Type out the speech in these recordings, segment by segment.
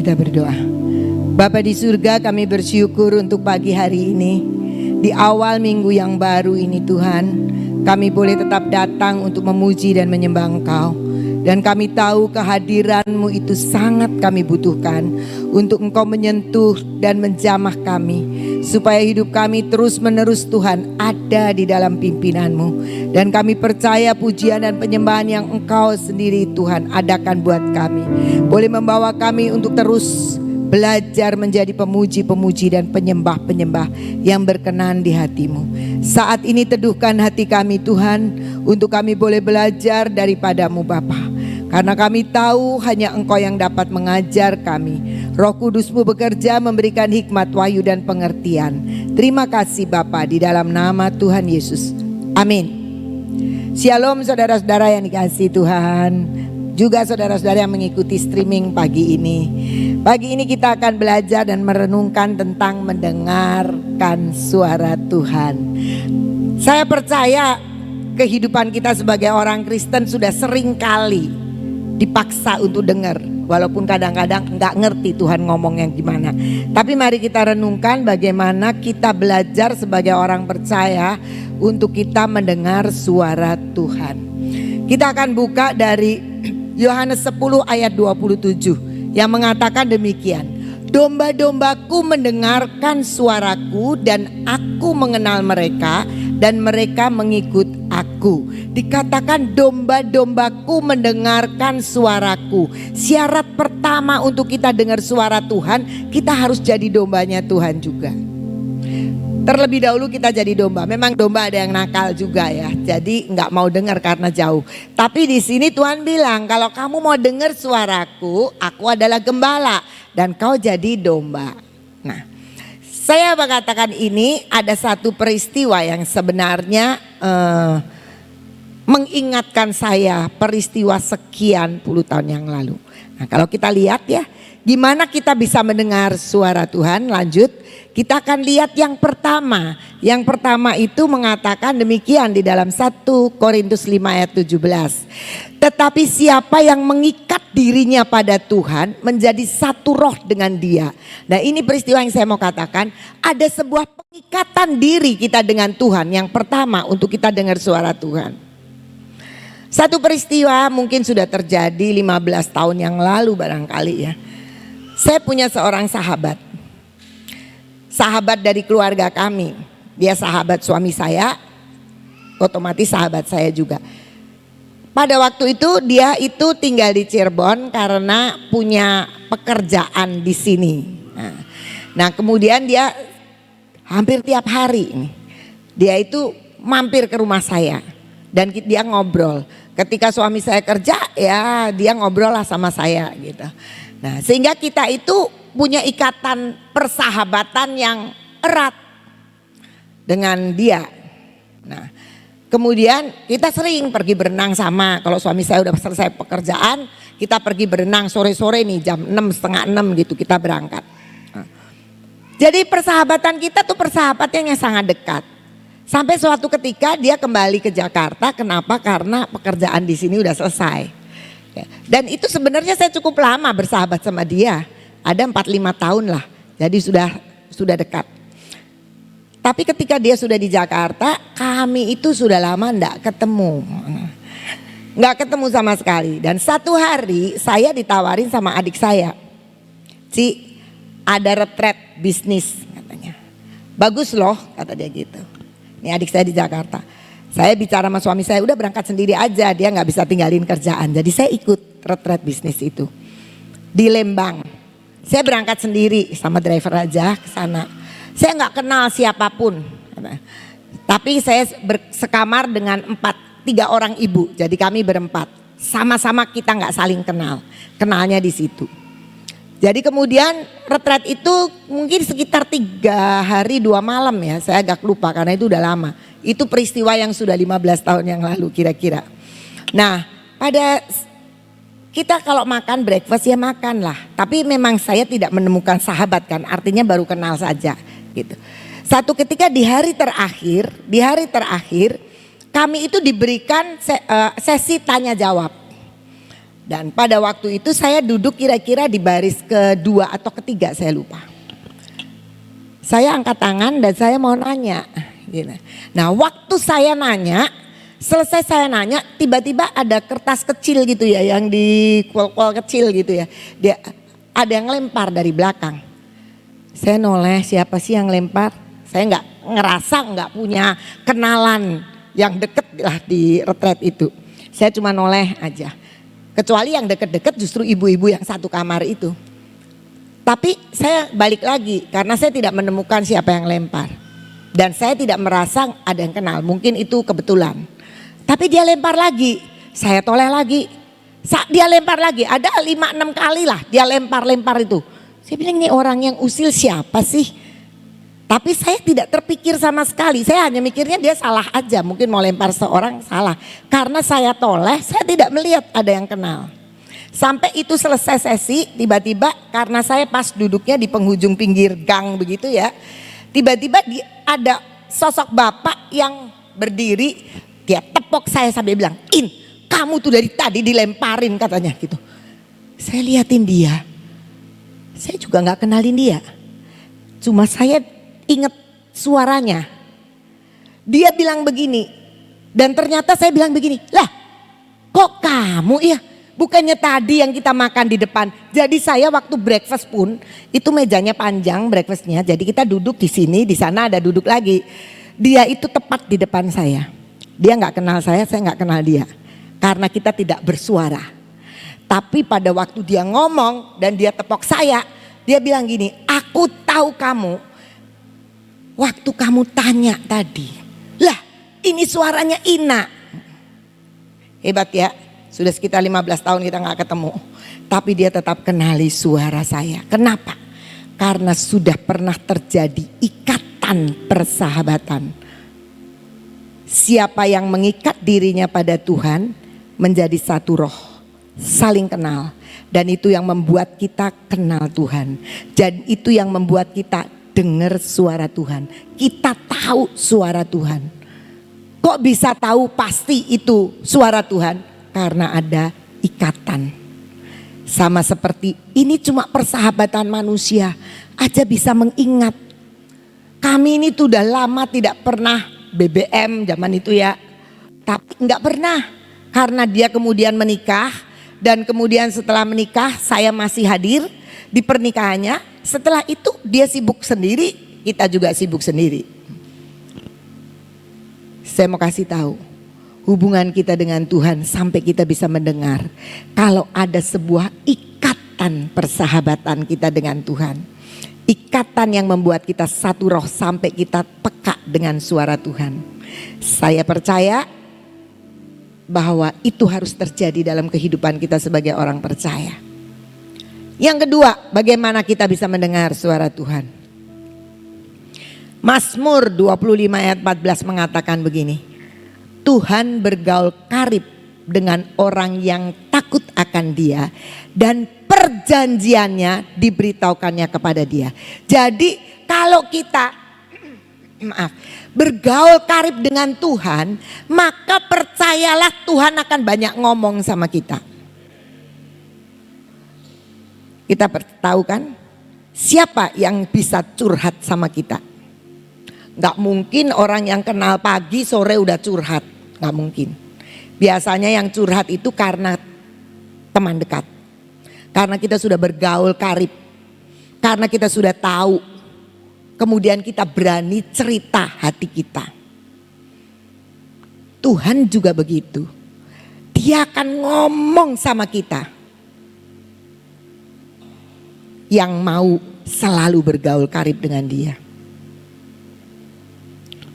kita berdoa. Bapa di surga, kami bersyukur untuk pagi hari ini. Di awal minggu yang baru ini Tuhan, kami boleh tetap datang untuk memuji dan menyembah Engkau. Dan kami tahu kehadiran-Mu itu sangat kami butuhkan untuk Engkau menyentuh dan menjamah kami, supaya hidup kami terus menerus Tuhan ada di dalam pimpinan-Mu. Dan kami percaya pujian dan penyembahan yang Engkau sendiri Tuhan adakan buat kami, boleh membawa kami untuk terus belajar menjadi pemuji-pemuji dan penyembah-penyembah yang berkenan di hati-Mu. Saat ini teduhkan hati kami Tuhan, untuk kami boleh belajar daripada-Mu Bapa. Karena kami tahu hanya Engkau yang dapat mengajar kami. Roh Kudus-Mu bekerja memberikan hikmat, wahyu dan pengertian. Terima kasih Bapa, di dalam nama Tuhan Yesus. Amin. Shalom saudara-saudara yang dikasihi Tuhan. Juga saudara-saudara yang mengikuti streaming pagi ini. Pagi ini kita akan belajar dan merenungkan tentang mendengarkan suara Tuhan. Saya percaya kehidupan kita sebagai orang Kristen sudah sering kali dipaksa untuk dengar, walaupun kadang-kadang nggak ngerti Tuhan ngomong yang gimana. Tapi mari kita renungkan bagaimana kita belajar sebagai orang percaya untuk kita mendengar suara Tuhan. Kita akan buka dari Yohanes 10 ayat 27 yang mengatakan demikian. Domba-dombaku mendengarkan suaraku dan aku mengenal mereka dan mereka mengikut aku. Dikatakan domba-dombaku mendengarkan suaraku. Syarat pertama untuk kita dengar suara Tuhan, kita harus jadi dombanya Tuhan juga. Terlebih dahulu kita jadi domba. Memang domba ada yang nakal juga ya. Jadi nggak mau dengar karena jauh. Tapi di sini Tuhan bilang, kalau kamu mau dengar suaraku, aku adalah gembala dan kau jadi domba. Nah, saya mengatakan ini ada satu peristiwa yang sebenarnya mengingatkan saya peristiwa sekian puluh tahun yang lalu. Nah, kalau kita lihat ya, gimana kita bisa mendengar suara Tuhan? Lanjut, kita akan lihat yang pertama. Yang pertama itu mengatakan demikian di dalam 1 Korintus 5 ayat 17. Tetapi siapa yang mengikat dirinya pada Tuhan menjadi satu roh dengan Dia. Nah, ini peristiwa yang saya mau katakan. Ada sebuah pengikatan diri kita dengan Tuhan. Yang pertama untuk kita dengar suara Tuhan. Satu peristiwa mungkin sudah terjadi 15 tahun yang lalu barangkali ya. Saya punya seorang sahabat dari keluarga kami. Dia sahabat suami saya, otomatis sahabat saya juga. Pada waktu itu dia itu tinggal di Cirebon karena punya pekerjaan di sini. Nah kemudian dia hampir tiap hari dia itu mampir ke rumah saya dan dia ngobrol. Ketika suami saya kerja ya dia ngobrol lah sama saya gitu. Nah sehingga kita itu punya ikatan persahabatan yang erat dengan dia. Nah kemudian kita sering pergi berenang sama. Kalau suami saya udah selesai pekerjaan, kita pergi berenang sore-sore nih jam 6, setengah 6 gitu kita berangkat. Nah, jadi persahabatan kita tuh persahabatan yang sangat dekat. Sampai suatu ketika dia kembali ke Jakarta. Kenapa? Karena pekerjaan di sini udah selesai. Dan itu sebenarnya saya cukup lama bersahabat sama dia. Ada 4-5 tahun lah. Jadi sudah dekat. Tapi ketika dia sudah di Jakarta, kami itu sudah lama enggak ketemu. Enggak ketemu sama sekali. Dan satu hari saya ditawarin sama adik saya. Ci, ada retret bisnis katanya. Bagus loh kata dia gitu. Ini adik saya di Jakarta. Saya bicara sama suami saya, udah berangkat sendiri aja. Dia gak bisa tinggalin kerjaan. Jadi saya ikut retret bisnis itu. Di Lembang. Saya berangkat sendiri sama driver aja ke sana. Saya nggak kenal siapapun, tapi saya sekamar dengan 3 orang ibu. Jadi kami berempat, sama-sama kita nggak saling kenal, kenalnya di situ. Jadi kemudian retret itu mungkin sekitar 3 hari 2 malam ya, saya agak lupa karena itu udah lama. Itu peristiwa yang sudah 15 tahun yang lalu kira-kira. Nah pada kita kalau makan breakfast ya makan lah. Tapi memang saya tidak menemukan sahabat kan, artinya baru kenal saja gitu. Satu ketika di hari terakhir kami itu diberikan sesi tanya jawab. Dan pada waktu itu saya duduk kira-kira di baris kedua atau ketiga, saya lupa. Saya angkat tangan dan saya mau nanya. Nah waktu saya nanya, selesai saya nanya, tiba-tiba ada kertas kecil gitu ya, yang di kual-kual kecil gitu ya. Dia ada yang lempar dari belakang. Saya noleh, siapa sih yang lempar? Saya nggak punya kenalan yang deket lah di retret itu. Saya cuma noleh aja. Kecuali yang deket-deket justru ibu-ibu yang satu kamar itu. Tapi saya balik lagi karena saya tidak menemukan siapa yang lempar. Dan saya tidak merasa ada yang kenal, mungkin itu kebetulan. Tapi dia lempar lagi, saya toleh lagi. Dia lempar lagi, ada 5-6 kali lah dia lempar-lempar itu. Saya bilang ini orang yang usil siapa sih? Tapi saya tidak terpikir sama sekali, saya hanya mikirnya dia salah aja, mungkin mau lempar seorang salah. Karena saya toleh, saya tidak melihat ada yang kenal. Sampai itu selesai sesi, tiba-tiba karena saya pas duduknya di penghujung pinggir gang begitu ya. Tiba-tiba ada sosok bapak yang berdiri, dia tepok saya sampai bilang, "In, kamu tuh dari tadi dilemparin," katanya gitu. Saya liatin dia, saya juga gak kenalin dia. Cuma saya ingat suaranya. Dia bilang begini, dan ternyata saya bilang begini, "Lah kok kamu ya? Bukannya tadi yang kita makan di depan." Jadi saya waktu breakfast pun itu mejanya panjang breakfastnya. Jadi kita duduk di sini, di sana ada duduk lagi. Dia itu tepat di depan saya. Dia nggak kenal saya nggak kenal dia. Karena kita tidak bersuara. Tapi pada waktu dia ngomong dan dia tepok saya, dia bilang gini, "Aku tahu kamu. Waktu kamu tanya tadi, lah ini suaranya Ina." Hebat ya, sudah sekitar 15 tahun kita gak ketemu. Tapi dia tetap kenali suara saya. Kenapa? Karena sudah pernah terjadi ikatan persahabatan. Siapa yang mengikat dirinya pada Tuhan menjadi satu roh, saling kenal. Dan itu yang membuat kita kenal Tuhan. Dan itu yang membuat kita dengar suara Tuhan. Kita tahu suara Tuhan. Kok bisa tahu pasti itu suara Tuhan? Karena ada ikatan. Sama seperti ini cuma persahabatan manusia aja bisa mengingat. Kami ini tuh udah lama tidak pernah BBM zaman itu ya. Tapi enggak pernah. Karena dia kemudian menikah. Dan kemudian setelah menikah saya masih hadir di pernikahannya. Setelah itu dia sibuk sendiri, kita juga sibuk sendiri. Saya mau kasih tahu, hubungan kita dengan Tuhan sampai kita bisa mendengar. Kalau ada sebuah ikatan persahabatan kita dengan Tuhan. Ikatan yang membuat kita satu roh sampai kita peka dengan suara Tuhan. Saya percaya bahwa itu harus terjadi dalam kehidupan kita sebagai orang percaya. Yang kedua, bagaimana kita bisa mendengar suara Tuhan? Mazmur 25 ayat 14 mengatakan begini. Tuhan bergaul karib dengan orang yang takut akan Dia dan perjanjiannya diberitahukannya kepada dia. Jadi kalau kita bergaul karib dengan Tuhan, maka percayalah Tuhan akan banyak ngomong sama kita. Kita tahu kan siapa yang bisa curhat sama kita? Gak mungkin orang yang kenal pagi sore udah curhat, gak mungkin. Biasanya yang curhat itu karena teman dekat. Karena kita sudah bergaul karib. Karena kita sudah tahu. Kemudian kita berani cerita hati kita. Tuhan juga begitu. Dia akan ngomong sama kita. Yang mau selalu bergaul karib dengan Dia.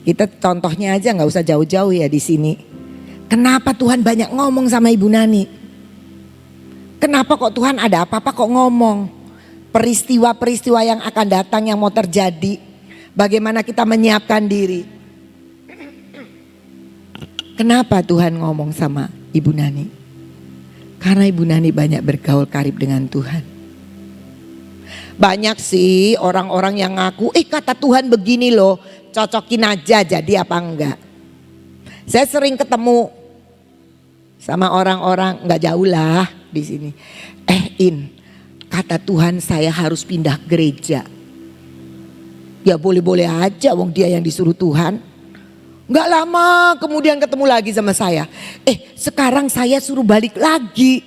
Kita contohnya aja nggak usah jauh-jauh ya di sini. Kenapa Tuhan banyak ngomong sama Ibu Nani? Kenapa kok Tuhan ada apa-apa kok ngomong? Peristiwa-peristiwa yang akan datang yang mau terjadi. Bagaimana kita menyiapkan diri. Kenapa Tuhan ngomong sama Ibu Nani? Karena Ibu Nani banyak bergaul karib dengan Tuhan. Banyak sih orang-orang yang ngaku, kata Tuhan begini loh, cocokin aja jadi apa enggak. Saya sering ketemu sama orang-orang, enggak jauh lah, di sini. Kata Tuhan saya harus pindah gereja. Ya boleh-boleh aja, wong dia yang disuruh Tuhan. Nggak lama kemudian ketemu lagi sama saya. Sekarang saya suruh balik lagi.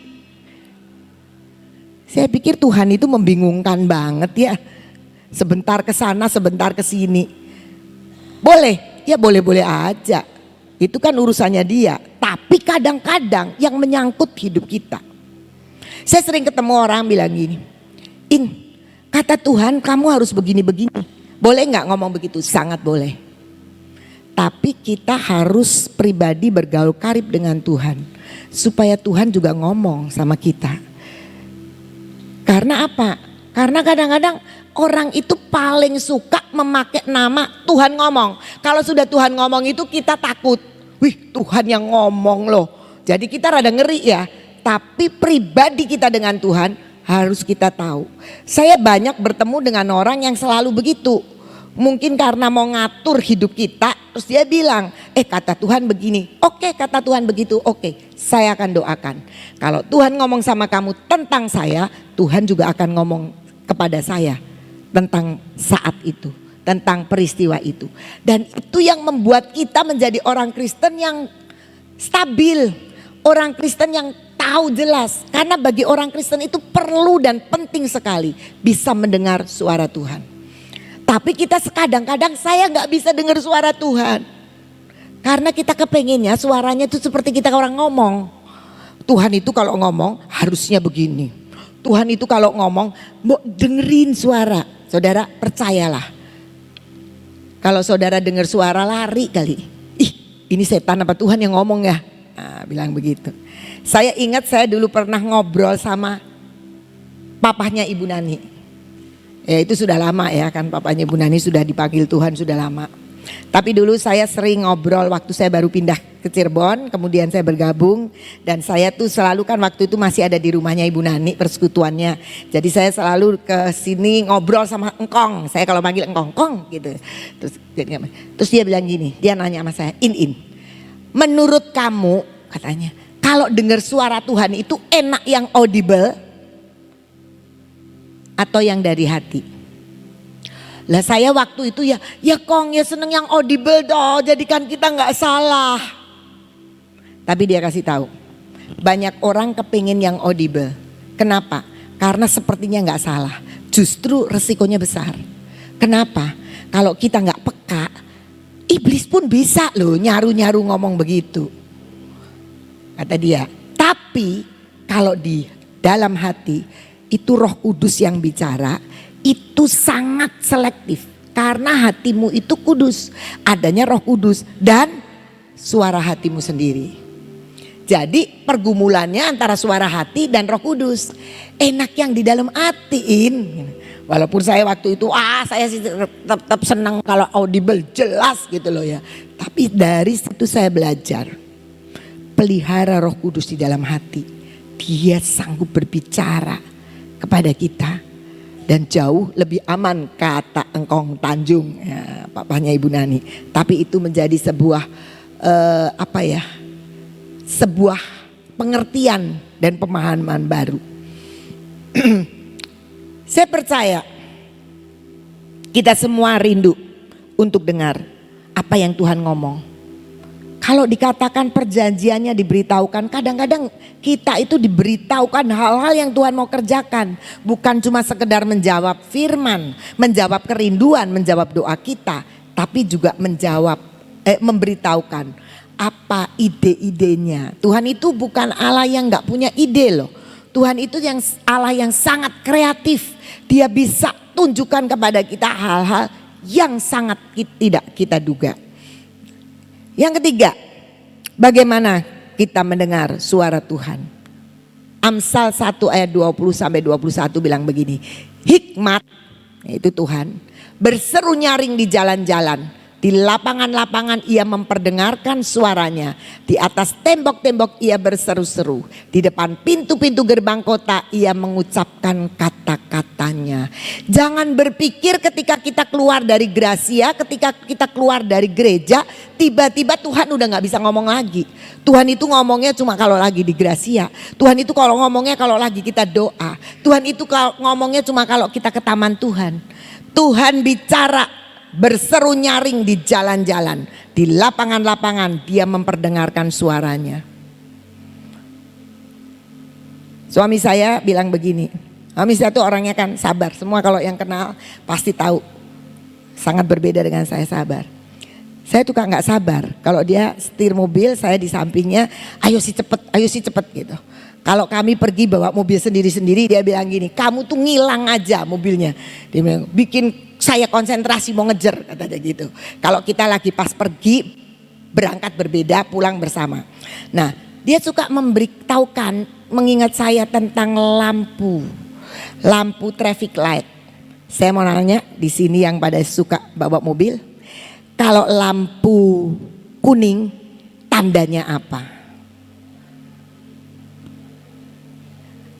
Saya pikir Tuhan itu membingungkan banget ya. Sebentar ke sana, sebentar ke sini. Boleh, ya boleh-boleh aja. Itu kan urusannya dia. Tapi kadang-kadang yang menyangkut hidup kita. Saya sering ketemu orang bilang gini, kata Tuhan kamu harus begini-begini. Boleh nggak ngomong begitu? Sangat boleh. Tapi kita harus pribadi bergaul karib dengan Tuhan. Supaya Tuhan juga ngomong sama kita. Karena apa? Karena kadang-kadang orang itu paling suka memakai nama Tuhan ngomong. Kalau sudah Tuhan ngomong itu kita takut. Wih, Tuhan yang ngomong loh. Jadi kita rada ngeri ya. Tapi pribadi kita dengan Tuhan harus kita tahu. Saya banyak bertemu dengan orang yang selalu begitu. Mungkin karena mau ngatur hidup kita. Terus dia bilang, kata Tuhan begini. Oke, kata Tuhan begitu. Oke, saya akan doakan. Kalau Tuhan ngomong sama kamu tentang saya, Tuhan juga akan ngomong kepada saya tentang saat itu, tentang peristiwa itu. Dan itu yang membuat kita menjadi orang Kristen yang stabil, orang Kristen yang tahu jelas. Karena bagi orang Kristen itu perlu dan penting sekali bisa mendengar suara Tuhan. Tapi kita kadang-kadang saya nggak bisa dengar suara Tuhan. Karena kita kepengennya suaranya itu seperti kita orang ngomong. Tuhan itu kalau ngomong harusnya begini. Tuhan itu kalau ngomong mau dengerin suara. Saudara percayalah. Kalau saudara dengar suara lari kali. Ini setan apa Tuhan yang ngomong ya? Nah, bilang begitu. Saya ingat saya dulu pernah ngobrol sama papahnya Ibu Nani. Ya itu sudah lama ya kan, papanya Ibu Nani sudah dipanggil Tuhan sudah lama. Tapi dulu saya sering ngobrol waktu saya baru pindah ke Cirebon, kemudian saya bergabung. Dan saya tuh selalu kan waktu itu masih ada di rumahnya Ibu Nani persekutuannya. Jadi saya selalu ke sini ngobrol sama Engkong. Saya kalau manggil Engkong gitu. Terus dia bilang gini, dia nanya sama saya, In, menurut kamu katanya, kalau dengar suara Tuhan itu enak yang audible atau yang dari hati? Lah saya waktu itu ya Kong ya seneng yang audible dong, jadikan kita nggak salah. Tapi dia kasih tahu, banyak orang kepingin yang audible. Kenapa? Karena sepertinya nggak salah. Justru resikonya besar. Kenapa? Kalau kita nggak peka, iblis pun bisa loh nyaru-nyaru ngomong begitu. Kata dia. Tapi kalau di dalam hati itu Roh Kudus yang bicara, itu sangat selektif. Karena hatimu itu kudus, adanya Roh Kudus dan suara hatimu sendiri. Jadi pergumulannya antara suara hati dan Roh Kudus. Enak yang di dalam hatiin. Walaupun saya waktu itu saya sih tetap senang kalau audible jelas gitu loh ya. Tapi dari situ saya belajar. Pelihara Roh Kudus di dalam hati. Dia sanggup berbicara kepada kita. Dan jauh lebih aman kata Engkong Tanjung ya, papanya Ibu Nani. Tapi itu menjadi sebuah sebuah pengertian dan pemahaman baru. Saya percaya kita semua rindu untuk dengar apa yang Tuhan ngomong. Kalau dikatakan perjanjiannya diberitahukan, kadang-kadang kita itu diberitahukan hal-hal yang Tuhan mau kerjakan. Bukan cuma sekedar menjawab firman, menjawab kerinduan, menjawab doa kita. Tapi juga memberitahukan apa ide-idenya. Tuhan itu bukan Allah yang gak punya ide loh. Tuhan itu yang Allah yang sangat kreatif. Dia bisa tunjukkan kepada kita hal-hal yang sangat tidak kita duga. Yang ketiga, bagaimana kita mendengar suara Tuhan? Amsal 1 ayat 20-21 bilang begini. Hikmat, yaitu Tuhan, berseru nyaring di jalan-jalan, Di lapangan-lapangan ia memperdengarkan suaranya. Di atas tembok-tembok ia berseru-seru. Di depan pintu-pintu gerbang kota ia mengucapkan kata-katanya. Jangan berpikir ketika kita keluar dari Gracia, ketika kita keluar dari gereja, tiba-tiba Tuhan udah gak bisa ngomong lagi. Tuhan itu ngomongnya cuma kalau lagi di Gracia. Tuhan itu kalau ngomongnya kalau lagi kita doa. Tuhan itu ngomongnya cuma kalau kita ke taman Tuhan. Tuhan bicara berseru nyaring di jalan-jalan, di lapangan-lapangan dia memperdengarkan suaranya. Suami saya bilang begini, suami saya tuh orangnya kan sabar, semua kalau yang kenal pasti tahu, sangat berbeda dengan saya sabar. Saya tuh nggak sabar, kalau dia setir mobil saya di sampingnya, ayo sih cepet gitu. Kalau kami pergi bawa mobil sendiri-sendiri, dia bilang gini, kamu tuh ngilang aja mobilnya. Dia bilang, bikin saya konsentrasi mau ngejar, katanya gitu. Kalau kita lagi pas pergi, berangkat berbeda, pulang bersama. Nah, dia suka memberitahukan, mengingat saya tentang lampu traffic light. Saya mau nanya di sini yang pada suka bawa mobil, kalau lampu kuning tandanya apa?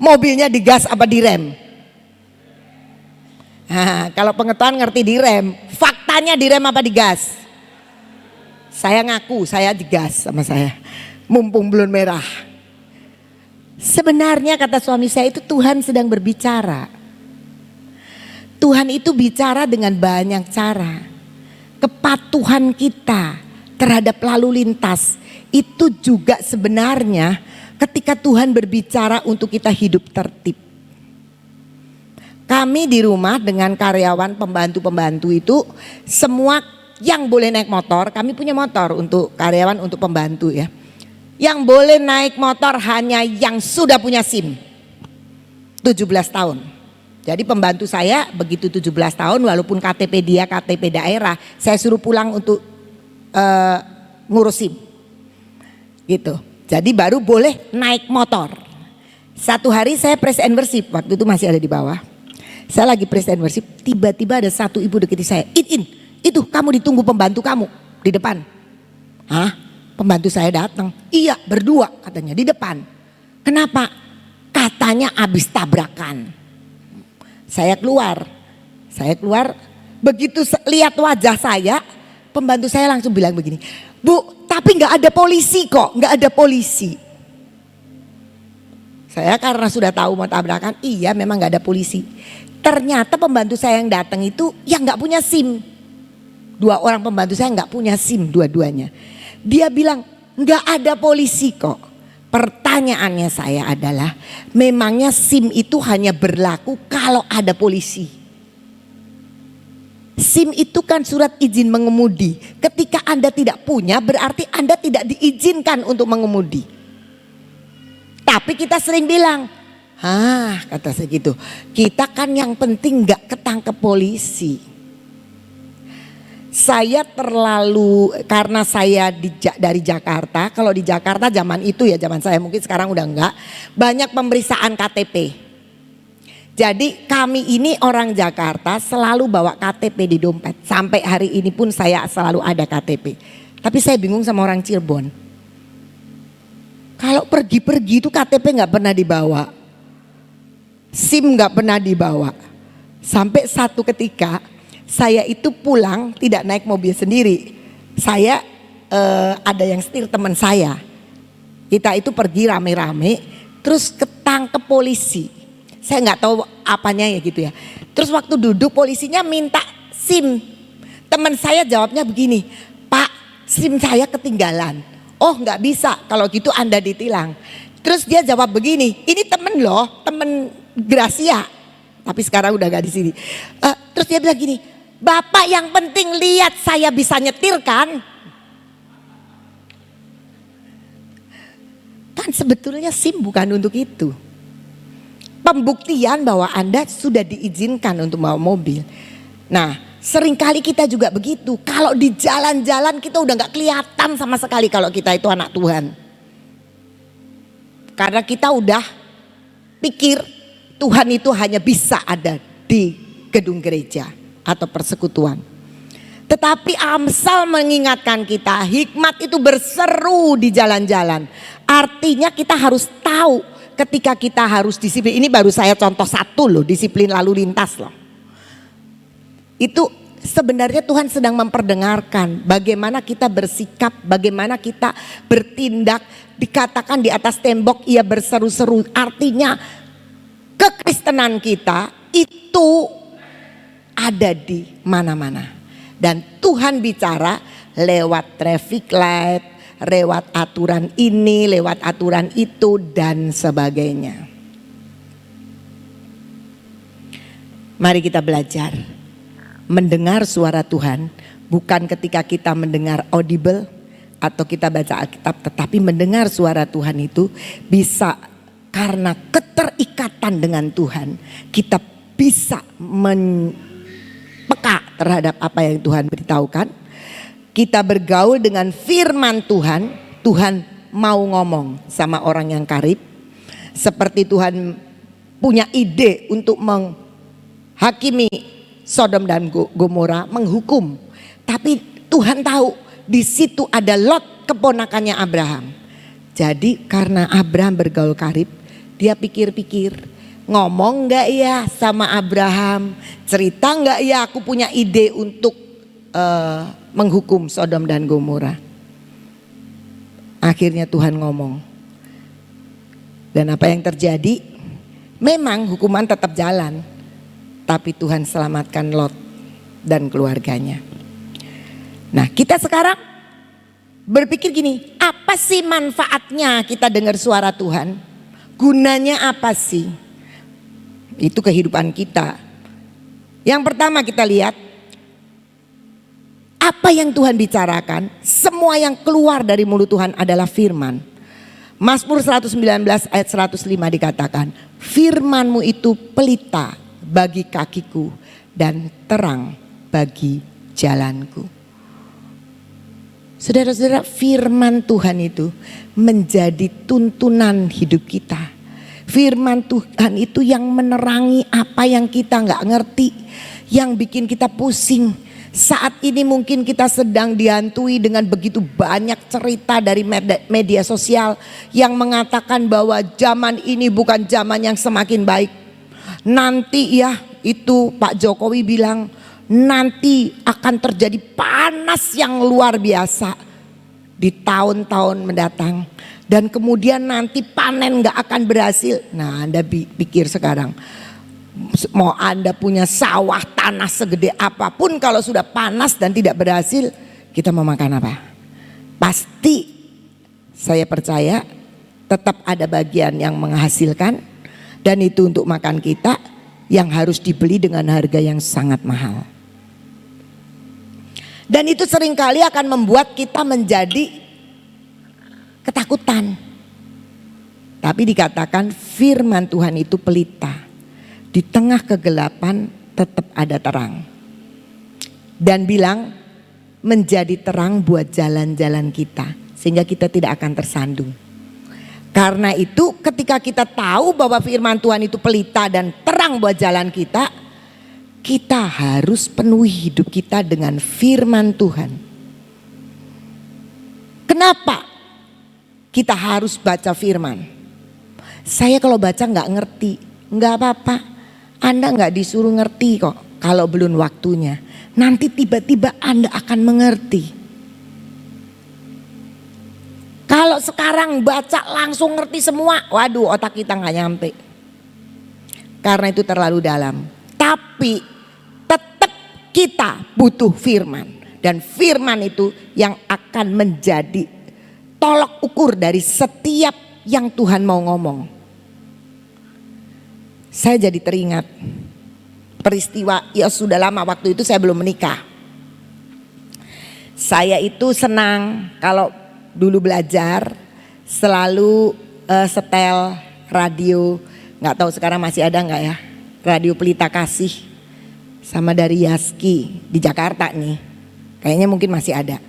Mobilnya digas apa direm? Nah, kalau pengetahuan ngerti direm, faktanya direm apa digas? Saya ngaku saya digas sama saya, mumpung belum merah. Sebenarnya kata suami saya itu Tuhan sedang berbicara. Tuhan itu bicara dengan banyak cara. Kepatuhan kita terhadap lalu lintas itu juga sebenarnya ketika Tuhan berbicara untuk kita hidup tertib. Kami di rumah dengan karyawan pembantu-pembantu itu semua yang boleh naik motor, kami punya motor untuk karyawan untuk pembantu ya. Yang boleh naik motor hanya yang sudah punya SIM 17 tahun. Jadi pembantu saya begitu 17 tahun walaupun KTP dia KTP daerah, saya suruh pulang untuk ngurus SIM. Gitu. Jadi baru boleh naik motor. Satu hari saya press and worship, waktu itu masih ada di bawah. Saya lagi press and worship, tiba-tiba ada satu ibu deketi saya. Itu kamu ditunggu pembantu kamu di depan. Hah? Pembantu saya datang. Iya, berdua katanya di depan. Kenapa? Katanya habis tabrakan. Saya keluar, begitu lihat wajah saya, pembantu saya langsung bilang begini, Bu, tapi nggak ada polisi kok, nggak ada polisi. Saya karena sudah tahu mau tabrakan, iya memang nggak ada polisi. Ternyata pembantu saya yang datang itu yang nggak punya SIM. Dua orang pembantu saya nggak punya SIM dua-duanya. Dia bilang nggak ada polisi kok. Pertanyaannya saya adalah, memangnya SIM itu hanya berlaku kalau ada polisi? SIM itu kan surat izin mengemudi. Ketika Anda tidak punya berarti Anda tidak diizinkan untuk mengemudi. Tapi kita sering bilang, kata saya gitu, kita kan yang penting gak ketangkep polisi. Saya karena saya dari Jakarta, kalau di Jakarta zaman itu ya zaman saya, mungkin sekarang udah enggak, banyak pemeriksaan KTP. Jadi kami ini orang Jakarta selalu bawa KTP di dompet. Sampai hari ini pun saya selalu ada KTP. Tapi saya bingung sama orang Cirebon. Kalau pergi-pergi itu KTP gak pernah dibawa. SIM gak pernah dibawa. Sampai satu ketika saya itu pulang tidak naik mobil sendiri. Saya ada yang setir teman saya. Kita itu pergi rame-rame terus ketangkep polisi. Saya nggak tahu apanya ya gitu ya. Terus waktu duduk polisinya minta SIM. Teman saya jawabnya begini, Pak, SIM saya ketinggalan. Oh nggak bisa, kalau gitu Anda ditilang. Terus dia jawab begini, ini temen loh, temen Gracia. Tapi sekarang udah gak di sini. Terus dia bilang gini, Bapak yang penting lihat saya bisa nyetir kan? Kan sebetulnya SIM bukan untuk itu. Pembuktian bahwa Anda sudah diizinkan untuk bawa mobil. Nah, seringkali kita juga begitu. Kalau di jalan-jalan kita udah gak kelihatan sama sekali kalau kita itu anak Tuhan. Karena kita udah pikir Tuhan itu hanya bisa ada di gedung gereja atau persekutuan. Tetapi Amsal mengingatkan kita, hikmat itu berseru di jalan-jalan. Artinya kita harus tahu ketika kita harus disiplin. Ini baru saya contoh satu loh, disiplin lalu lintas loh. Itu sebenarnya Tuhan sedang memperdengarkan bagaimana kita bersikap, bagaimana kita bertindak. Dikatakan di atas tembok ia berseru-seru, artinya kekristenan kita itu ada di mana-mana. Dan Tuhan bicara lewat traffic light, lewat aturan ini, lewat aturan itu dan sebagainya. Mari kita belajar mendengar suara Tuhan bukan ketika kita mendengar audible atau kita baca Alkitab, tetapi mendengar suara Tuhan itu bisa karena keterikatan dengan Tuhan. Kita bisa peka terhadap apa yang Tuhan beritahukan. Kita bergaul dengan firman Tuhan. Tuhan mau ngomong sama orang yang karib. Seperti Tuhan punya ide untuk menghakimi Sodom dan Gomora, menghukum. Tapi Tuhan tahu di situ ada Lot, keponakannya Abraham. Jadi karena Abraham bergaul karib, dia pikir-pikir, ngomong gak ya sama Abraham, cerita gak ya aku punya ide untuk menghukum Sodom dan Gomora. Akhirnya Tuhan ngomong. Dan apa yang terjadi? Memang hukuman tetap jalan, tapi Tuhan selamatkan Lot dan keluarganya. Nah, kita sekarang berpikir gini, apa sih manfaatnya kita dengar suara Tuhan? Gunanya apa sih? Itu kehidupan kita. Yang pertama kita lihat, apa yang Tuhan bicarakan, semua yang keluar dari mulut Tuhan adalah firman. Mazmur 119 ayat 105 dikatakan, firman-Mu itu pelita bagi kakiku dan terang bagi jalanku. Saudara-saudara, firman Tuhan itu menjadi tuntunan hidup kita. Firman Tuhan itu yang menerangi apa yang kita nggak ngerti, yang bikin kita pusing. Saat ini mungkin kita sedang dihantui dengan begitu banyak cerita dari media sosial yang mengatakan bahwa zaman ini bukan zaman yang semakin baik. Nanti ya, itu Pak Jokowi bilang nanti akan terjadi panas yang luar biasa di tahun-tahun mendatang. Dan kemudian nanti panen gak akan berhasil. Nah, Anda pikir sekarang, mau Anda punya sawah tanah segede apapun, kalau sudah panas dan tidak berhasil, kita mau makan apa? Pasti saya percaya tetap ada bagian yang menghasilkan, dan itu untuk makan kita yang harus dibeli dengan harga yang sangat mahal. Dan itu seringkali akan membuat kita menjadi ketakutan. Tapi dikatakan firman Tuhan itu pelita. Di tengah kegelapan tetap ada terang. Dan bilang menjadi terang buat jalan-jalan kita, sehingga kita tidak akan tersandung. Karena itu ketika kita tahu bahwa firman Tuhan itu pelita dan terang buat jalan kita, kita harus penuhi hidup kita dengan firman Tuhan. Kenapa kita harus baca firman? Saya kalau baca nggak ngerti, nggak apa-apa. Anda nggak disuruh ngerti kok kalau belum waktunya. Nanti tiba-tiba Anda akan mengerti. Kalau sekarang baca langsung ngerti semua, waduh otak kita nggak nyampe. Karena itu terlalu dalam. Tapi tetap kita butuh firman. Dan firman itu yang akan menjadi tolok ukur dari setiap yang Tuhan mau ngomong. Saya jadi teringat peristiwa, ya sudah lama, waktu itu saya belum menikah. Saya itu senang kalau dulu belajar selalu setel radio, nggak tahu sekarang masih ada nggak ya, radio Pelita Kasih sama dari Yaski di Jakarta nih, kayaknya mungkin masih ada.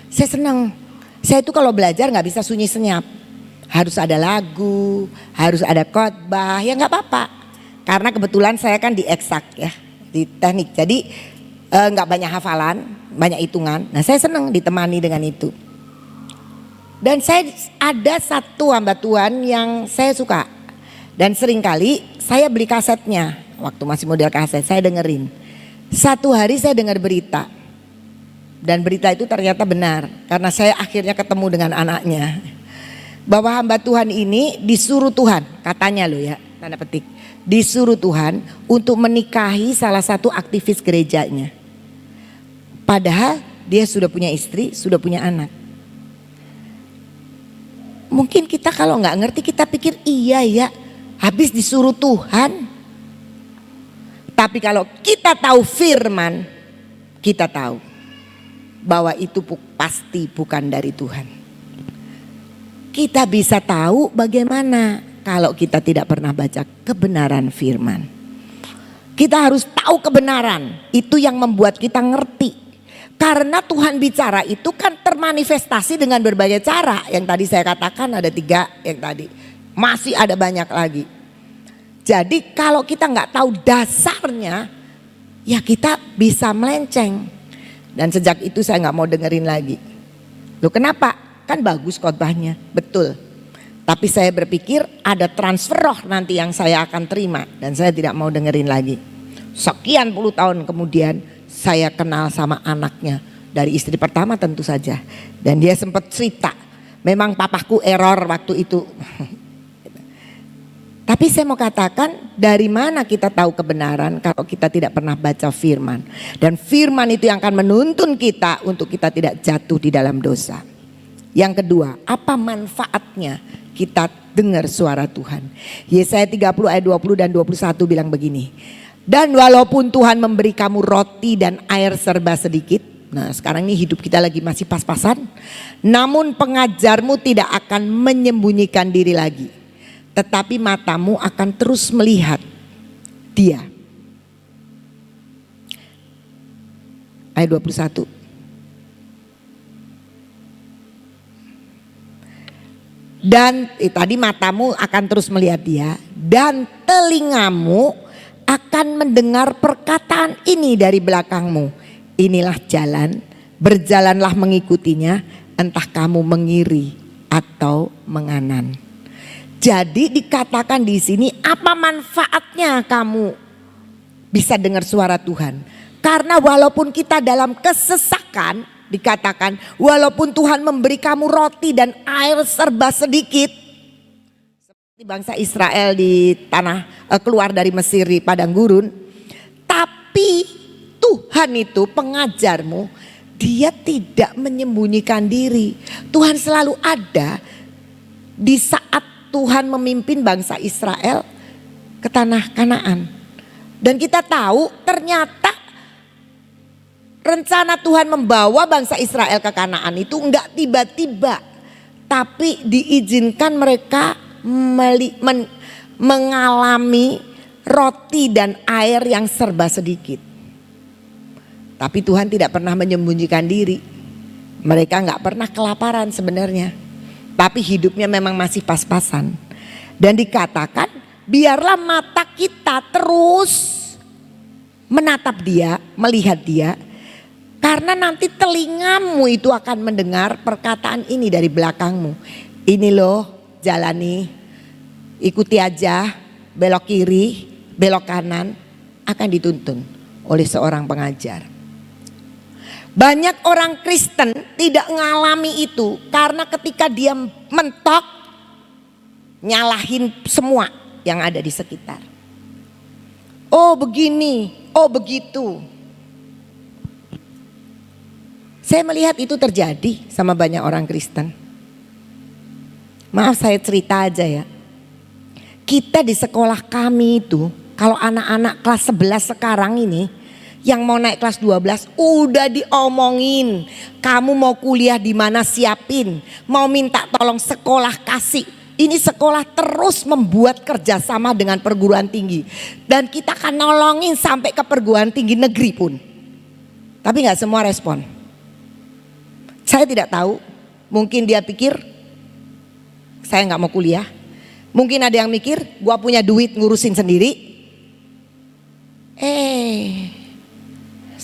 Saya senang, saya itu kalau belajar nggak bisa sunyi senyap, harus ada lagu, harus ada khotbah, ya nggak apa-apa, karena kebetulan saya kan di eksak ya, di teknik, jadi nggak banyak hafalan, banyak hitungan. Nah saya senang ditemani dengan itu. Dan saya ada satu hamba Tuhan yang saya suka. Dan seringkali saya beli kasetnya. Waktu masih model kaset saya dengerin. Satu hari saya dengar berita. Dan berita itu ternyata benar. Karena saya akhirnya ketemu dengan anaknya. Bahwa hamba Tuhan ini disuruh Tuhan, katanya loh ya, tanda petik. Disuruh Tuhan untuk menikahi salah satu aktivis gerejanya. Padahal dia sudah punya istri, sudah punya anak. Mungkin kita kalau nggak ngerti kita pikir iya ya, habis disuruh Tuhan. Tapi kalau kita tahu firman, kita tahu bahwa itu pasti bukan dari Tuhan. Kita bisa tahu bagaimana kalau kita tidak pernah baca kebenaran firman. Kita harus tahu kebenaran, itu yang membuat kita ngerti. Karena Tuhan bicara itu kan termanifestasi dengan berbagai cara. Yang tadi saya katakan ada 3 yang tadi. Masih ada banyak lagi. Jadi kalau kita nggak tahu dasarnya, ya kita bisa melenceng. Dan sejak itu saya nggak mau dengerin lagi. Loh kenapa? Kan bagus khotbahnya, betul. Tapi saya berpikir ada transfer roh nanti yang saya akan terima. Dan saya tidak mau dengerin lagi. Sekian puluh tahun kemudian saya kenal sama anaknya dari istri pertama tentu saja. Dan dia sempat cerita, memang papaku error waktu itu. Tapi saya mau katakan, dari mana kita tahu kebenaran kalau kita tidak pernah baca firman. Dan firman itu yang akan menuntun kita untuk kita tidak jatuh di dalam dosa. Yang kedua, apa manfaatnya kita dengar suara Tuhan. Yesaya 30 ayat 20 dan 21 bilang begini. Dan walaupun Tuhan memberi kamu roti dan air serba sedikit. Nah sekarang ini hidup kita lagi masih pas-pasan. Namun pengajarmu tidak akan menyembunyikan diri lagi. Tetapi matamu akan terus melihat dia. Ayat 21. Dan tadi matamu akan terus melihat dia. Dan telingamu akan mendengar perkataan ini dari belakangmu. Inilah jalan, berjalanlah mengikutinya, entah kamu mengiri atau menganan. Jadi dikatakan di sini, apa manfaatnya kamu bisa dengar suara Tuhan? Karena walaupun kita dalam kesesakan, dikatakan walaupun Tuhan memberi kamu roti dan air serba sedikit, bangsa Israel di tanah keluar dari Mesir di padang gurun, tapi Tuhan itu pengajarmu, dia tidak menyembunyikan diri. Tuhan selalu ada di saat Tuhan memimpin bangsa Israel ke tanah Kanaan. Dan kita tahu ternyata rencana Tuhan membawa bangsa Israel ke Kanaan itu enggak tiba-tiba, tapi diizinkan mereka mengalami roti dan air yang serba sedikit. Tapi Tuhan tidak pernah menyembunyikan diri. Mereka nggak pernah kelaparan sebenarnya. Tapi hidupnya memang masih pas-pasan. Dan dikatakan biarlah mata kita terus menatap dia, melihat dia. Karena nanti telingamu itu akan mendengar perkataan ini dari belakangmu. Ini loh, jalani, ikuti aja, belok kiri, belok kanan, akan dituntun oleh seorang pengajar. Banyak orang Kristen tidak mengalami itu karena ketika dia mentok, nyalahin semua yang ada di sekitar. Oh begini, oh begitu. Saya melihat itu terjadi sama banyak orang Kristen. Maaf saya cerita aja ya. Kita di sekolah kami itu, kalau anak-anak kelas 11 sekarang ini, yang mau naik kelas 12 udah diomongin. Kamu mau kuliah di mana siapin. Mau minta tolong sekolah kasih. Ini sekolah terus membuat kerjasama dengan perguruan tinggi. Dan kita akan nolongin sampai ke perguruan tinggi negeri pun. Tapi gak semua respon. Saya tidak tahu. Mungkin dia pikir saya gak mau kuliah. Mungkin ada yang mikir gua punya duit ngurusin sendiri.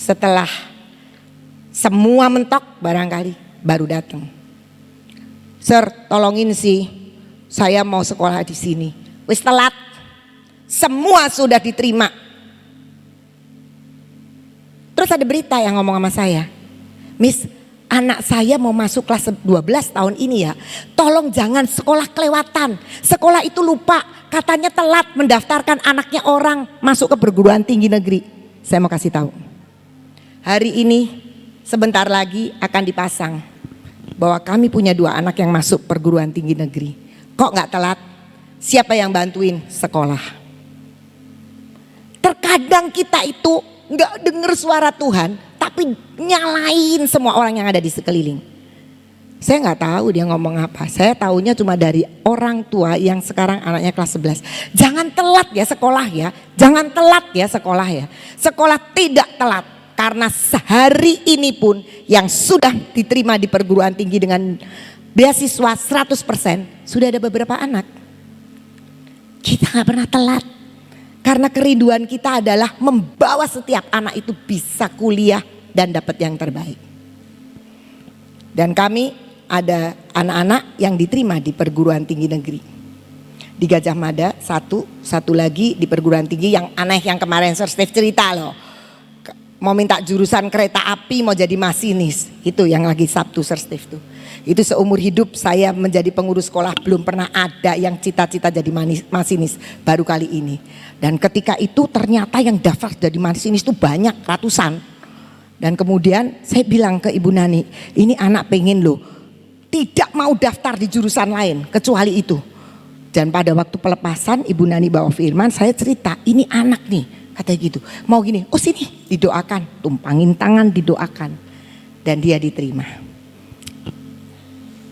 Setelah semua mentok barangkali baru datang. Sir, tolongin sih, saya mau sekolah di sini. Wis telat, semua sudah diterima. Terus ada berita yang ngomong sama saya, Miss, anak saya mau masuk kelas 12 tahun ini ya, tolong jangan sekolah kelewatan. Sekolah itu lupa, katanya telat mendaftarkan anaknya orang masuk ke perguruan tinggi negeri. Saya mau kasih tahu, hari ini sebentar lagi akan dipasang bahwa kami punya 2 anak yang masuk perguruan tinggi negeri. Kok gak telat? Siapa yang bantuin? Sekolah. Terkadang kita itu gak dengar suara Tuhan, tapi nyalain semua orang yang ada di sekeliling. Saya gak tahu dia ngomong apa. Saya tahunya cuma dari orang tua yang sekarang anaknya kelas 11. Jangan telat ya sekolah ya. Jangan telat ya sekolah ya. Sekolah tidak telat. Karena sehari ini pun yang sudah diterima di perguruan tinggi dengan beasiswa 100% sudah ada beberapa anak. Kita gak pernah telat. Karena kerinduan kita adalah membawa setiap anak itu bisa kuliah dan dapat yang terbaik. Dan kami ada anak-anak yang diterima di perguruan tinggi negeri. Di Gajah Mada satu lagi di perguruan tinggi yang aneh yang kemarin Sir Steve cerita loh. Mau minta jurusan kereta api, mau jadi masinis. Itu yang lagi Sabtu Sir Steve tuh. Itu seumur hidup saya menjadi pengurus sekolah belum pernah ada yang cita-cita jadi masinis, baru kali ini. Dan ketika itu ternyata yang daftar jadi masinis itu banyak, ratusan. Dan kemudian saya bilang ke Ibu Nani, ini anak pengen loh, tidak mau daftar di jurusan lain kecuali itu. Dan pada waktu pelepasan Ibu Nani bawa firman, saya cerita ini anak nih. Katanya gitu, mau gini, oh sini didoakan, tumpangin tangan didoakan. Dan dia diterima.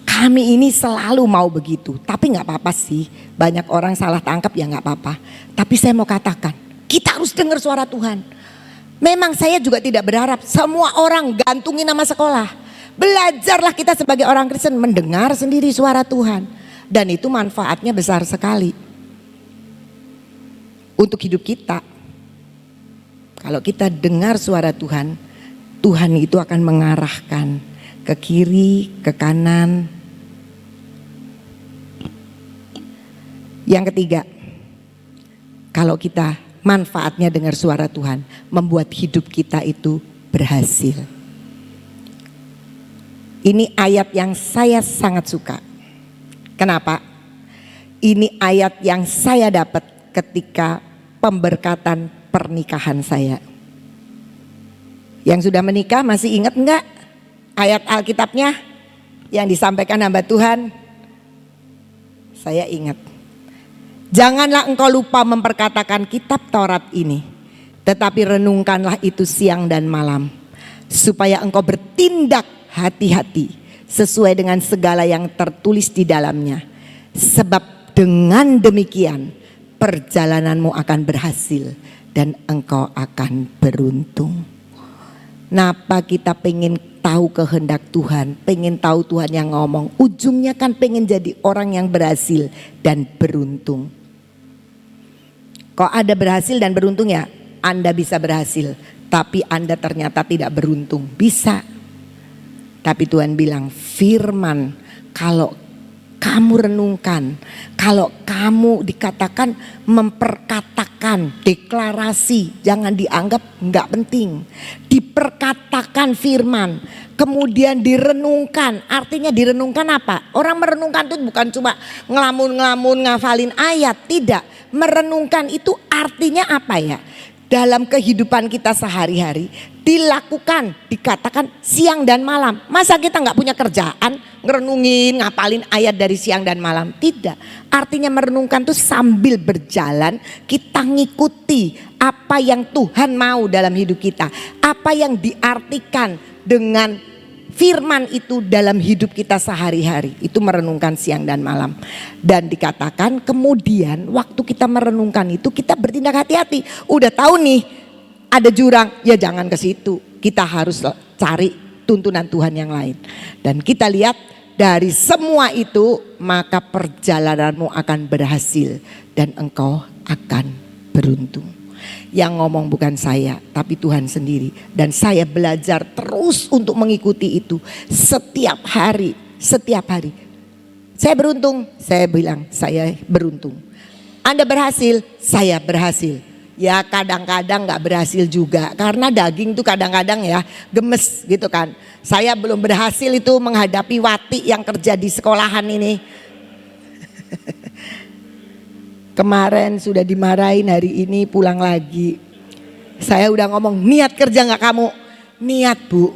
Kami ini selalu mau begitu, tapi gak apa-apa sih. Banyak orang salah tangkap ya gak apa-apa. Tapi saya mau katakan, kita harus dengar suara Tuhan. Memang saya juga tidak berharap semua orang gantungin nama sekolah. Belajarlah kita sebagai orang Kristen mendengar sendiri suara Tuhan. Dan itu manfaatnya besar sekali. Untuk hidup kita. Kalau kita dengar suara Tuhan, Tuhan itu akan mengarahkan ke kiri, ke kanan. Yang ketiga, kalau kita manfaatnya dengar suara Tuhan, membuat hidup kita itu berhasil. Ini ayat yang saya sangat suka. Kenapa? Ini ayat yang saya dapat ketika pemberkatan pernikahan saya. Yang sudah menikah masih ingat enggak ayat Alkitabnya yang disampaikan hamba Tuhan? Saya ingat. Janganlah engkau lupa memperkatakan kitab Taurat ini, tetapi renungkanlah itu siang dan malam, supaya engkau bertindak hati-hati sesuai dengan segala yang tertulis di dalamnya. Sebab dengan demikian perjalananmu akan berhasil dan engkau akan beruntung. Napa kita pengen tahu kehendak Tuhan, pengen tahu Tuhan yang ngomong, ujungnya kan pengen jadi orang yang berhasil dan beruntung. Kok ada berhasil dan beruntung ya, Anda bisa berhasil, tapi Anda ternyata tidak beruntung, bisa. Tapi Tuhan bilang firman, kalau kamu renungkan, kalau kamu dikatakan memperkatakan deklarasi, jangan dianggap nggak penting. Diperkatakan firman, kemudian direnungkan. Artinya direnungkan apa? Orang merenungkan itu bukan cuma ngelamun-ngelamun ngafalin ayat, tidak. Merenungkan itu artinya apa ya? Dalam kehidupan kita sehari-hari dilakukan, dikatakan siang dan malam. Masa kita nggak punya kerjaan ngerenungin, ngapalin ayat dari siang dan malam? Tidak. Artinya merenungkan itu sambil berjalan kita ngikuti apa yang Tuhan mau dalam hidup kita, apa yang diartikan dengan firman itu dalam hidup kita sehari-hari. Itu merenungkan siang dan malam. Dan dikatakan kemudian waktu kita merenungkan itu kita bertindak hati-hati. Udah tahu nih ada jurang, ya jangan ke situ. Kita harus cari tuntunan Tuhan yang lain. Dan kita lihat dari semua itu maka perjalananmu akan berhasil dan engkau akan beruntung. Yang ngomong bukan saya, tapi Tuhan sendiri. Dan saya belajar terus untuk mengikuti itu setiap hari, setiap hari. Saya beruntung, saya bilang saya beruntung. Anda berhasil, saya berhasil. Ya kadang-kadang gak berhasil juga, karena daging tuh kadang-kadang ya gemes gitu kan. Saya belum berhasil itu menghadapi Wati yang kerja di sekolahan ini. Kemarin sudah dimarahin, hari ini pulang lagi. Saya udah ngomong, niat kerja gak kamu? Niat Bu.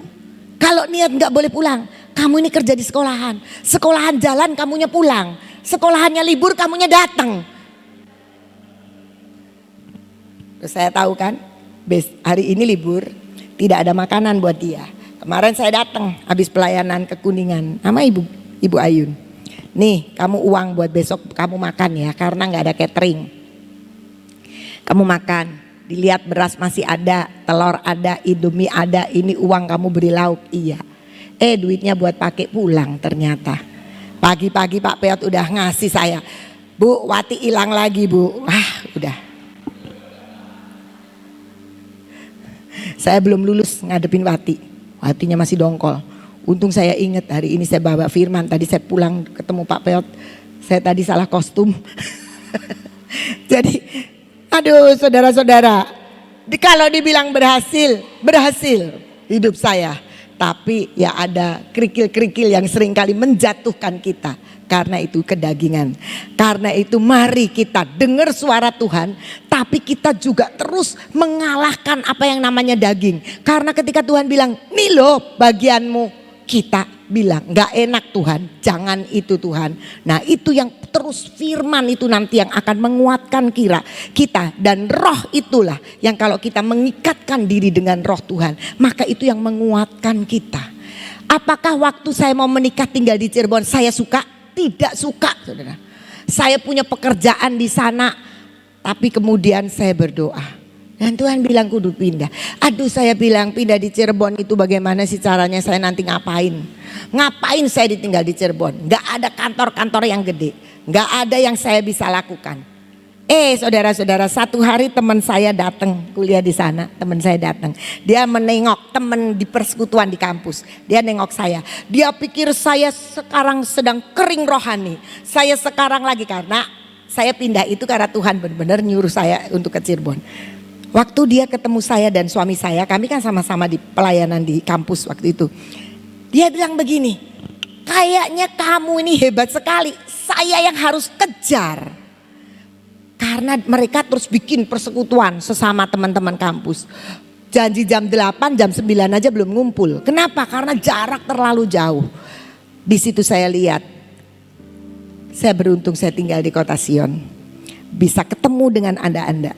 Kalau niat gak boleh pulang. Kamu ini kerja di sekolahan. Sekolahan jalan, kamunya pulang. Sekolahannya libur, kamunya datang. Terus saya tahu kan, hari ini libur, tidak ada makanan buat dia. Kemarin saya datang habis pelayanan ke Kuningan sama Ibu Ayun. Nih kamu uang buat besok kamu makan ya, karena nggak ada catering. Kamu makan, dilihat beras masih ada, telur ada, Indomie ada, ini uang kamu beri lauk. Iya. Duitnya buat pakai pulang ternyata. Pagi-pagi Pak Peot udah ngasih saya, Bu Wati hilang lagi Bu. Udah. Saya belum lulus ngadepin Wati. Watinya masih dongkol. Untung saya ingat hari ini saya bawa firman. Tadi saya pulang ketemu Pak Peot. Saya tadi salah kostum. Jadi aduh saudara-saudara. Kalau dibilang berhasil, berhasil hidup saya. Tapi ya ada kerikil-kerikil yang seringkali menjatuhkan kita. Karena itu kedagingan. Karena itu mari kita dengar suara Tuhan. Tapi kita juga terus mengalahkan apa yang namanya daging. Karena ketika Tuhan bilang, nih loh bagianmu. Kita bilang, gak enak Tuhan, jangan itu Tuhan. Nah itu yang terus firman itu nanti yang akan menguatkan kita. Dan roh itulah yang kalau kita mengikatkan diri dengan roh Tuhan. Maka itu yang menguatkan kita. Apakah waktu saya mau menikah tinggal di Cirebon saya suka? Tidak suka saudara. Saya punya pekerjaan di sana. Tapi kemudian saya berdoa. Dan Tuhan bilang kudu pindah. Aduh saya bilang pindah di Cirebon itu bagaimana sih caranya, saya nanti ngapain. Ngapain saya ditinggal di Cirebon. Gak ada kantor-kantor yang gede. Gak ada yang saya bisa lakukan. Saudara-saudara, satu hari teman saya datang kuliah di sana, teman saya datang. Dia menengok teman di persekutuan di kampus. Dia nengok saya. Dia pikir saya sekarang sedang kering rohani. Saya sekarang lagi karena saya pindah itu karena Tuhan benar-benar nyuruh saya untuk ke Cirebon. Waktu dia ketemu saya dan suami saya, kami kan sama-sama di pelayanan di kampus waktu itu. Dia bilang begini, kayaknya kamu ini hebat sekali. Saya yang harus kejar. Karena mereka terus bikin persekutuan sesama teman-teman kampus. Janji jam 8, jam 9 aja belum ngumpul. Kenapa? Karena jarak terlalu jauh. Di situ saya lihat. Saya beruntung saya tinggal di kota Sion. Bisa ketemu dengan Anda-Anda.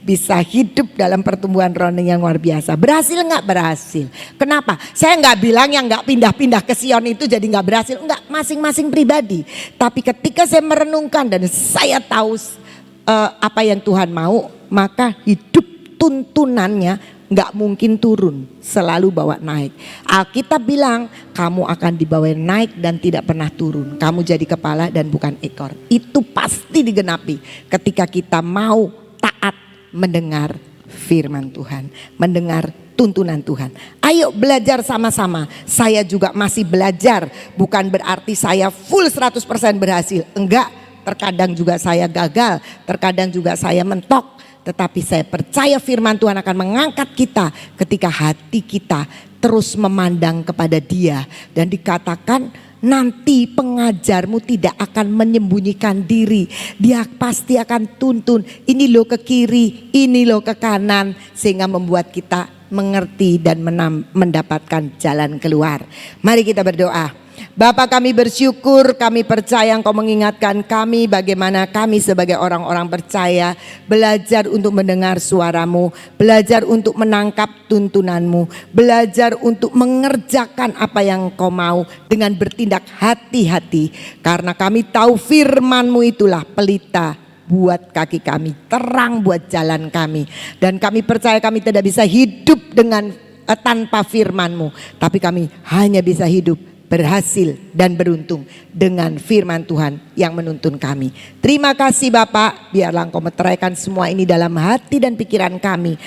Bisa hidup dalam pertumbuhan rohani yang luar biasa. Berhasil nggak? Berhasil. Kenapa? Saya nggak bilang yang nggak pindah-pindah ke Sion itu jadi nggak berhasil. Enggak, masing-masing pribadi. Tapi ketika saya merenungkan dan saya tahu apa yang Tuhan mau, maka hidup tuntunannya nggak mungkin turun, selalu bawa naik. Alkitab bilang kamu akan dibawa naik dan tidak pernah turun. Kamu jadi kepala dan bukan ekor. Itu pasti digenapi ketika kita mau taat mendengar firman Tuhan, mendengar tuntunan Tuhan. Ayo belajar sama-sama. Saya juga masih belajar, bukan berarti saya full 100% berhasil. Enggak. Terkadang juga saya gagal, terkadang juga saya mentok. Tetapi saya percaya firman Tuhan akan mengangkat kita ketika hati kita terus memandang kepada Dia. Dan dikatakan nanti pengajarmu tidak akan menyembunyikan diri. Dia pasti akan tuntun, ini loh ke kiri, ini loh ke kanan. Sehingga membuat kita mengerti dan mendapatkan jalan keluar. Mari kita berdoa. Bapa kami bersyukur, kami percaya Engkau mengingatkan kami bagaimana kami sebagai orang-orang percaya belajar untuk mendengar suara-Mu, belajar untuk menangkap tuntunan-Mu, belajar untuk mengerjakan apa yang Engkau mau dengan bertindak hati-hati. Karena kami tahu firman-Mu itulah pelita buat kaki kami, terang buat jalan kami. Dan kami percaya kami tidak bisa hidup dengan tanpa firman-Mu, tapi kami hanya bisa hidup berhasil dan beruntung dengan firman Tuhan yang menuntun kami. Terima kasih Bapak, biarlah Engkau meteraikan semua ini dalam hati dan pikiran kami,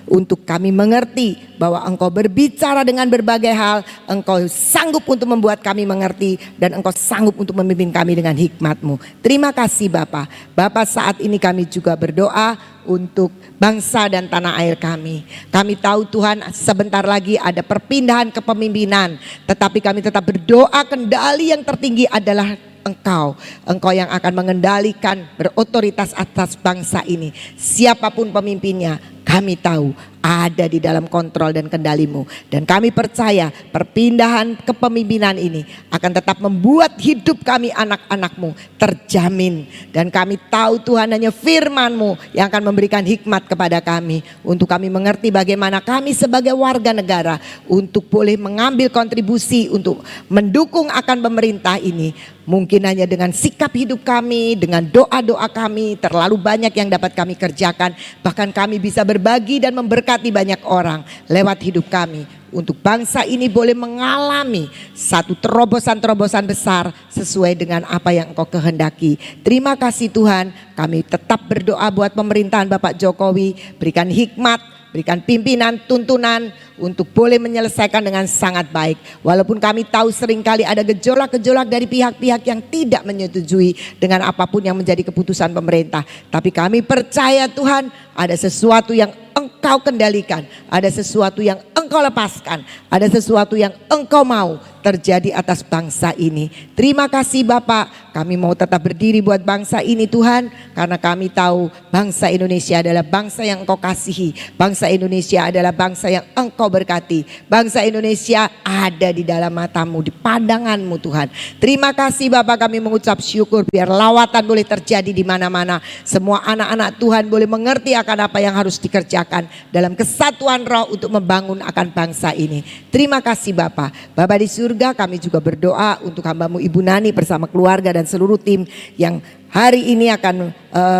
untuk kami mengerti bahwa Engkau berbicara dengan berbagai hal, Engkau sanggup untuk membuat kami mengerti, dan Engkau sanggup untuk memimpin kami dengan hikmat-Mu. Terima kasih Bapak. Bapak, saat ini kami juga berdoa untuk bangsa dan tanah air kami. Kami tahu Tuhan sebentar lagi ada perpindahan kepemimpinan, tetapi kami tetap berdoa kendali yang tertinggi adalah Engkau. Engkau yang akan mengendalikan, berotoritas atas bangsa ini. Siapapun pemimpinnya, kami tahu ada di dalam kontrol dan kendali-Mu. Dan kami percaya perpindahan kepemimpinan ini akan tetap membuat hidup kami anak-anak-Mu terjamin. Dan kami tahu Tuhan hanya firman-Mu yang akan memberikan hikmat kepada kami, untuk kami mengerti bagaimana kami sebagai warga negara untuk boleh mengambil kontribusi untuk mendukung akan pemerintah ini. Mungkin hanya dengan sikap hidup kami, dengan doa-doa kami, terlalu banyak yang dapat kami kerjakan. Bahkan kami bisa berbagi dan memberkati banyak orang lewat hidup kami, untuk bangsa ini boleh mengalami satu terobosan-terobosan besar sesuai dengan apa yang Engkau kehendaki. Terima kasih Tuhan, kami tetap berdoa buat pemerintahan Bapak Jokowi, berikan hikmat, berikan pimpinan, tuntunan untuk boleh menyelesaikan dengan sangat baik. Walaupun kami tahu seringkali ada gejolak-gejolak dari pihak-pihak yang tidak menyetujui dengan apapun yang menjadi keputusan pemerintah. Tapi kami percaya Tuhan, ada sesuatu yang Engkau kendalikan, ada sesuatu yang Engkau lepaskan, ada sesuatu yang Engkau mau terjadi atas bangsa ini. Terima kasih Bapak, kami mau tetap berdiri buat bangsa ini Tuhan, karena kami tahu bangsa Indonesia adalah bangsa yang Engkau kasihi, bangsa Indonesia adalah bangsa yang Engkau berkati, bangsa Indonesia ada di dalam mata-Mu, di pandangan-Mu Tuhan. Terima kasih Bapak, kami mengucap syukur, biar lawatan boleh terjadi di mana-mana, semua anak-anak Tuhan boleh mengerti akan apa yang harus dikerjakan dalam kesatuan roh untuk membangun akan bangsa ini. Terima kasih Bapak. Bapak di surga, kami juga berdoa untuk hamba-Mu Ibu Nani bersama keluarga dan seluruh tim yang hari ini akan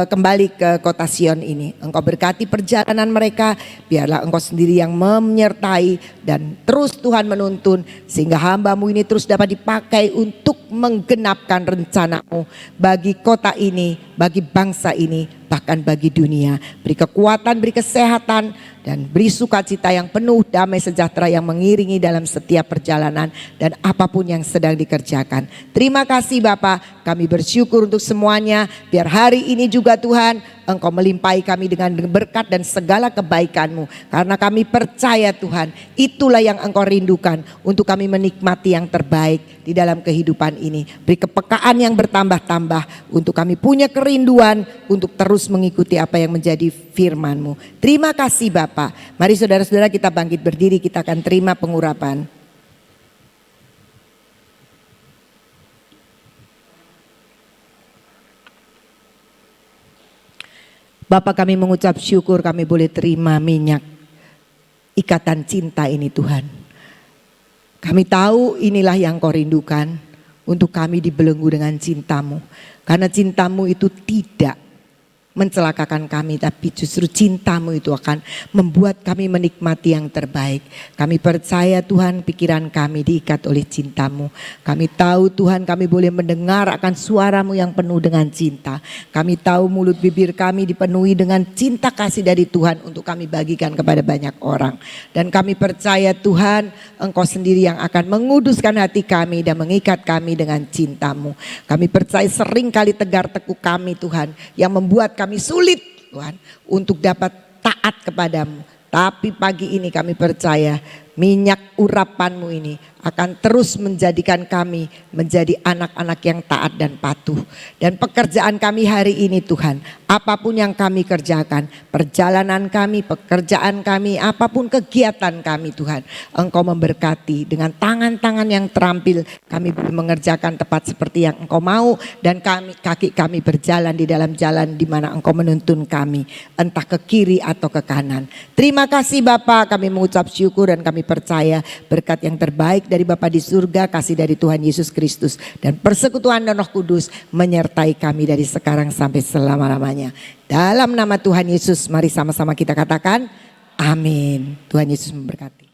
kembali ke kota Sion ini. Engkau berkati perjalanan mereka, biarlah Engkau sendiri yang menyertai dan terus Tuhan menuntun, sehingga hamba-Mu ini terus dapat dipakai untuk menggenapkan rencana-Mu bagi kota ini, bagi bangsa ini, bahkan bagi dunia. Beri kekuatan, beri kesehatan, dan beri sukacita yang penuh, damai sejahtera yang mengiringi dalam setiap perjalanan dan apapun yang sedang dikerjakan. Terima kasih Bapak, kami bersyukur untuk semuanya. Biar hari ini juga Tuhan, Engkau melimpahi kami dengan berkat dan segala kebaikan-Mu. Karena kami percaya Tuhan, itulah yang Engkau rindukan untuk kami menikmati yang terbaik di dalam kehidupan ini. Beri kepekaan yang bertambah-tambah untuk kami punya kerinduan untuk terus mengikuti apa yang menjadi firman-Mu. Terima kasih Bapak. Mari saudara-saudara kita bangkit berdiri, kita akan terima pengurapan. Bapak, kami mengucap syukur kami boleh terima minyak ikatan cinta ini Tuhan. Kami tahu inilah yang Kau rindukan, untuk kami dibelenggu dengan cinta-Mu. Karena cinta-Mu itu tidak mencelakakan kami, tapi justru cinta-Mu itu akan membuat kami menikmati yang terbaik. Kami percaya Tuhan, pikiran kami diikat oleh cinta-Mu. Kami tahu Tuhan, kami boleh mendengar akan suara-Mu yang penuh dengan cinta. Kami tahu mulut bibir kami dipenuhi dengan cinta kasih dari Tuhan untuk kami bagikan kepada banyak orang. Dan kami percaya Tuhan, Engkau sendiri yang akan menguduskan hati kami dan mengikat kami dengan cinta-Mu. Kami percaya sering kali tegar tekuk kami Tuhan, yang membuat kami sulit Tuhan untuk dapat taat kepadamu. Tapi pagi ini kami percaya minyak urapan-Mu ini akan terus menjadikan kami menjadi anak-anak yang taat dan patuh. Dan pekerjaan kami hari ini Tuhan, apapun yang kami kerjakan, perjalanan kami, pekerjaan kami, apapun kegiatan kami Tuhan, Engkau memberkati dengan tangan-tangan yang terampil. Kami boleh mengerjakan tepat seperti yang Engkau mau, dan kaki kami berjalan di dalam jalan di mana Engkau menuntun kami, entah ke kiri atau ke kanan. Terima kasih Bapa, kami mengucap syukur dan kami percaya berkat yang terbaik dari Bapa di surga, kasih dari Tuhan Yesus Kristus, dan persekutuan dan Roh Kudus menyertai kami dari sekarang sampai selama-lamanya. Dalam nama Tuhan Yesus, mari sama-sama kita katakan amin. Tuhan Yesus memberkati.